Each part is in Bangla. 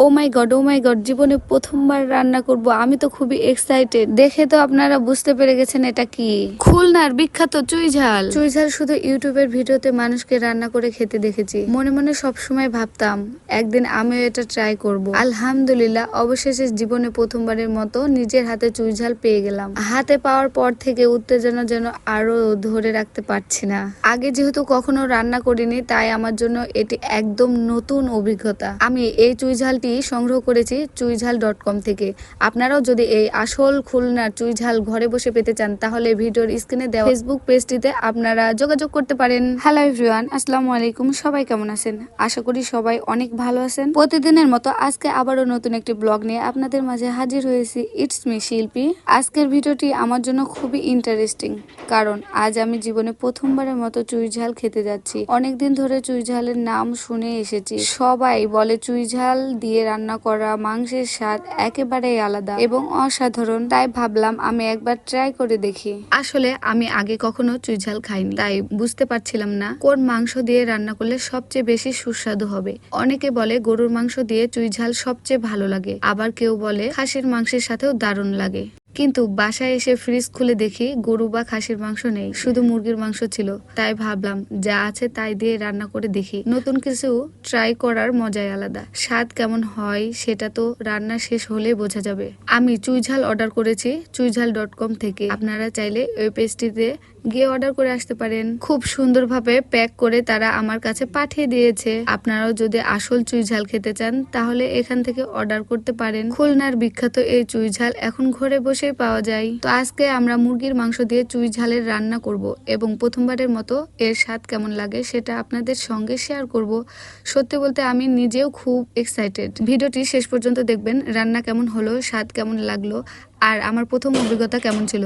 ও মাই গড, জীবনে প্রথমবার রান্না করব। আমি তো খুবই এক্সাইটেড। দেখে তো আপনারা বুঝতে পেরে গেছেন এটা কি। খুলনার বিখ্যাত চুইঝাল। চুইঝাল শুধু ইউটিউবের ভিডিওতে মানুষকে রান্না করে খেতে দেখেছি। মনে মনে সবসময় ভাবতাম একদিন আমিও এটা ট্রাই করব। আলহামদুলিল্লাহ, অবশেষে জীবনে প্রথমবারের মতো নিজের হাতে চুইঝাল পেয়ে গেলাম। হাতে পাওয়ার পর থেকে উত্তেজনা যেন আরো ধরে রাখতে পারছি না। আগে যেহেতু কখনো রান্না করিনি, তাই আমার জন্য এটি একদম নতুন অভিজ্ঞতা। আমি এই চুইঝালটি সংগ্রহ করেছি চুইঝাল.com থেকে। আপনারাও যদি এই আসল খুলনার চুইঝাল ঘরে বসে পেতে চান, তাহলে ভিডিওর স্ক্রিনে দেওয়া ফেসবুক পেজটিতে আপনারা যোগাযোগ করতে পারেন। হ্যালো এভরিওয়ান, আসসালামু আলাইকুম। সবাই কেমন আছেন? আশা করি সবাই অনেক ভালো আছেন। প্রতিদিনের মতো আজকে আবারও নতুন একটি ব্লগ নিয়ে আপনাদের মাঝে হাজির হয়েছি। ইটস মি শিল্পী। আজকের ভিডিওটি আমার জন্য খুবই ইন্টারেস্টিং, কারণ আজ আমি জীবনে প্রথমবারের মতো চুইঝাল খেতে যাচ্ছি। অনেকদিন ধরে চুইঝালের নাম শুনে এসেছি। সবাই বলে চুইঝাল দিয়ে রান্না করা মাংসের স্বাদ একেবারেই আলাদা এবং অসাধারণ। তাই ভাবলাম আমি একবার ট্রাই করে দেখি। আসলে আমি আগে কখনো চুইঝাল খাইনি, তাই বুঝতে পারছিলাম না কোন মাংস দিয়ে রান্না করলে সবচেয়ে বেশি সুস্বাদু হবে। অনেকে বলে গরুর মাংস দিয়ে চুইঝাল সবচেয়ে ভালো লাগে, আবার কেউ বলে খাসির মাংসের সাথেও দারুণ লাগে। কিন্তু বাসায় এসে ফ্রিজ খুলে দেখি গরু বা খাসির মাংস নেই, শুধু মুরগির মাংস ছিল। তাই ভাবলাম যা আছে তাই দিয়ে রান্না করে দেখি। নতুন কিছু ট্রাই করার মজাই আলাদা। স্বাদ কেমন হয় সেটা তো রান্না শেষ হলেই বোঝা যাবে। আমি চুইঝাল অর্ডার করেছি চুইঝাল.com থেকে। আপনারা চাইলে ওই পেজটিতে গিয়ে অর্ডার করে আসতে পারেন। খুব সুন্দরভাবে প্যাক করে তারা আমার কাছে পাঠিয়ে দিয়েছে। আপনারাও যদি আসল চুইঝাল খেতে চান, তাহলে এখান থেকে অর্ডার করতে পারেন। খুলনার বিখ্যাত এই চুইঝাল এখন ঘরে বসে পাওয়া যায়। তো আজকে আমরা মুরগির মাংস দিয়ে চুইঝালের রান্না করব এবং প্রথমবারের মতো এর স্বাদ কেমন লাগে সেটা আপনাদের সঙ্গে শেয়ার করব। সত্যি বলতে আমি নিজেও খুব এক্সাইটেড। ভিডিওটি শেষ পর্যন্ত দেখবেন। রান্না কেমন হলো, স্বাদ কেমন লাগলো, আর আমার প্রথম অভিজ্ঞতা কেমন ছিল,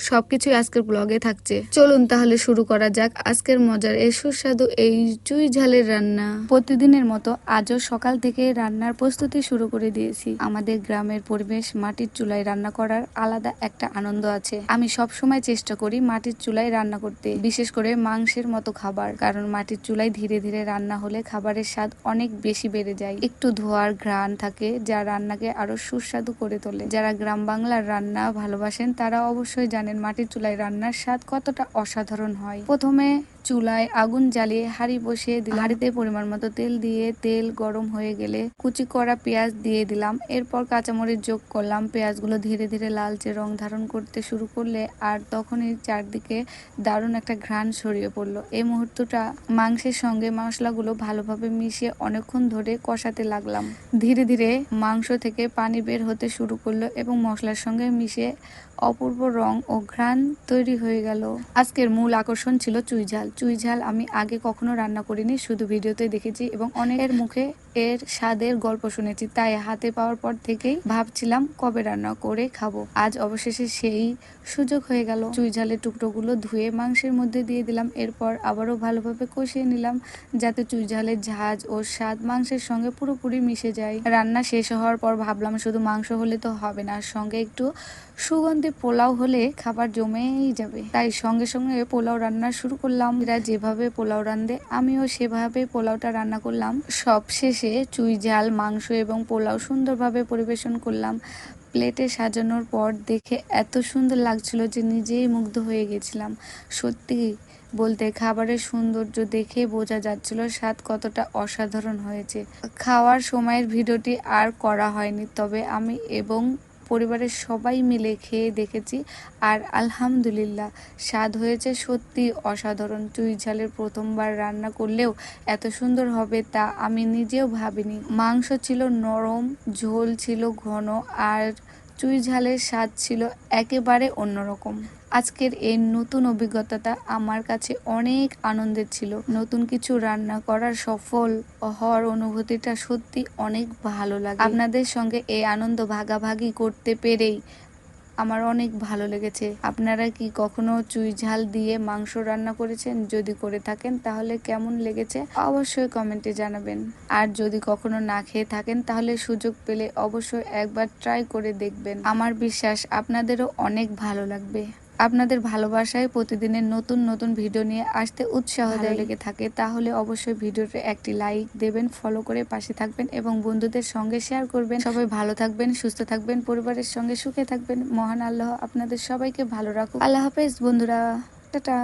সবকিছুই আজকের ব্লগে থাকছে। চলুন তাহলে শুরু করা যাক আজকের মজার এই সুস্বাদু এই চুইঝালের রান্না। প্রতিদিনের মতো আজও সকাল থেকে রান্নার প্রস্তুতি শুরু করে দিয়েছি। আমাদের গ্রামের পরিবেশ, মাটির চুলায় রান্না করার আলাদা একটা আনন্দ আছে। আমি সব সময় চেষ্টা করি মাটির চুলায় রান্না করতে, বিশেষ করে মাংসের মতো খাবার, কারণ মাটির চুলায় ধীরে ধীরে রান্না হলে খাবারের স্বাদ অনেক বেশি বেড়ে যায়। একটু ধোয়ার ঘ্রাণ থাকে যা রান্নাকে আরো সুস্বাদু করে তোলে। যারা গ্রাম বাংলার রান্না ভালোবাসেন তারা অবশ্যই জানেন মাটির চুলায় রান্নার স্বাদ কতটা অসাধারণ হয়। প্রথমে চুলায় আগুন জ্বালিয়ে হাঁড়ি বসিয়ে দিলাম। হাঁড়িতে পরিমাণ মতো তেল দিয়ে তেল গরম হয়ে গেলে কুচি করা পেঁয়াজ দিয়ে দিলাম। এরপর কাঁচামরিচ যোগ করলাম। পেঁয়াজগুলো ধীরে ধীরে লালচে রং ধারণ করতে শুরু করলে আর তখনই চারদিকে দারুণ একটা ঘ্রাণ ছড়িয়ে পড়লো। এই মুহূর্তটা মাংসের সঙ্গে মশলাগুলো ভালোভাবে মিশিয়ে অনেকক্ষণ ধরে কষাতে লাগলাম। ধীরে ধীরে মাংস থেকে পানি বের হতে শুরু করলো এবং মশলার সঙ্গে মিশে অপূর্ব রং ও ঘ্রাণ তৈরি হয়ে গেল। আজকের মূল আকর্ষণ ছিল চুইঝাল। চুইঝাল আমি আগে কখনো রান্না করিনি, শুধু ভিডিওতে দেখেছি এবং অনেকের মুখে এর স্বাদের গল্প শুনেছি। তাই হাতে পাওয়ার পর থেকেই ভাবছিলাম কবে রান্না করে খাবো। আজ অবশেষে সেই সুযোগ হয়ে গেল। চুইঝালের টুকরোগুলো ধুয়ে মাংসের মধ্যে দিয়ে দিলাম। এরপর আবারও ভালোভাবে কষিয়ে নিলাম যাতে চুইঝালের ঝাঁজ ও স্বাদ মাংসের সঙ্গে পুরোপুরি মিশে যায়। রান্না শেষ হওয়ার পর ভাবলাম শুধু মাংস হলে তো হবে না, সঙ্গে একটু সুগন্ধি পোলাও হলে খাবার জমেই যাবে। তাই সঙ্গে সঙ্গে পোলাও রান্না শুরু করলাম। এরা যেভাবে পোলাও রান্ধে আমিও সেভাবে পোলাওটা রান্না করলাম। সব শেষে চুইঝাল, মাংস এবং পোলাও সুন্দরভাবে পরিবেশন করলাম। প্লেটে সাজানোর পর দেখে এত সুন্দর লাগছিল যে নিজেই মুগ্ধ হয়ে গেছিলাম। সত্যি বলতে খাবারের সৌন্দর্য দেখে বোঝা যাচ্ছিল স্বাদ কতটা অসাধারণ হয়েছে। খাওয়ার সময়ের ভিডিওটি আর করা হয়নি, তবে আমি এবং পরিবারের সবাই মিলে খেয়ে দেখেছি আর আলহামদুলিল্লাহ স্বাদ হয়েছে সত্যি অসাধারণ। চুইঝালের প্রথমবার রান্না করলেও এত সুন্দর হবে তা আমি নিজেও ভাবিনি। মাংস ছিল নরম, ঝোল ছিল ঘন আর চুইঝালের স্বাদ ছিল একেবারে অন্যরকম। আজকের এই নতুন অভিজ্ঞতাটা আমার কাছে অনেক আনন্দের ছিল। নতুন কিছু রান্না করার সফল হওয়ার অনুভূতিটা সত্যি অনেক ভালো লাগে। আপনাদের সঙ্গে এই আনন্দ ভাগাভাগি করতে পেরেই আমার অনেক ভালো লেগেছে। আপনারা কি কখনো চুইঝাল দিয়ে মাংস রান্না করেছেন? যদি করে থাকেন তাহলে কেমন লেগেছে অবশ্যই কমেন্টে জানাবেন। আর যদি কখনো না খেয়ে থাকেন তাহলে সুযোগ পেলে অবশ্যই একবার ট্রাই করে দেখবেন। আমার বিশ্বাস আপনাদেরও অনেক ভালো লাগবে। আপনাদের ভালোবাসায় প্রতিদিনের নতুন নতুন ভিডিও নিয়ে আসতে উৎসাহ লেগে থাকে, তাহলে অবশ্যই ভিডিওতে একটি লাইক দেবেন, ফলো করে পাশে থাকবেন এবং বন্ধুদের সঙ্গে শেয়ার করবেন। সবাই ভালো থাকবেন, সুস্থ থাকবেন, পরিবারের সঙ্গে সুখে থাকবেন। মহান আল্লাহ আপনাদের সবাইকে ভালো রাখুক। আল্লাহ হাফেজ বন্ধুরা, টাটা।